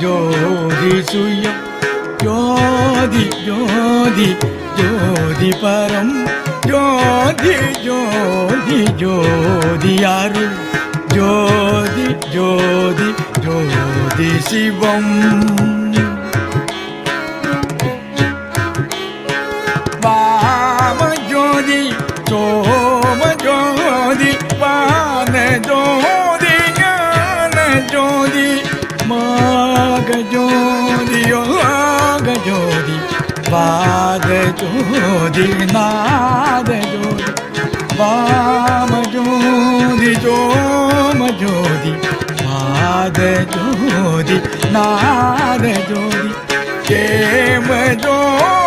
ஜோதி சுயம் ஜோதி ஜோதி ஜோதி பரம் ஜோதி ஜோதி ஜோதி அருள் ஜோதி ஜோதி ஜோதி சிவம் வாம ஜோதி சோம ஜோதி பான ஜோதி ஞான ஜோதி மாக ஜோதி யோக ஜோதி பாத ஜோதி நாத ஜோதி வாம ஜோதி சோம ஜோதி பாத ஜோதி நாத ஜோதி கேம ஜோதி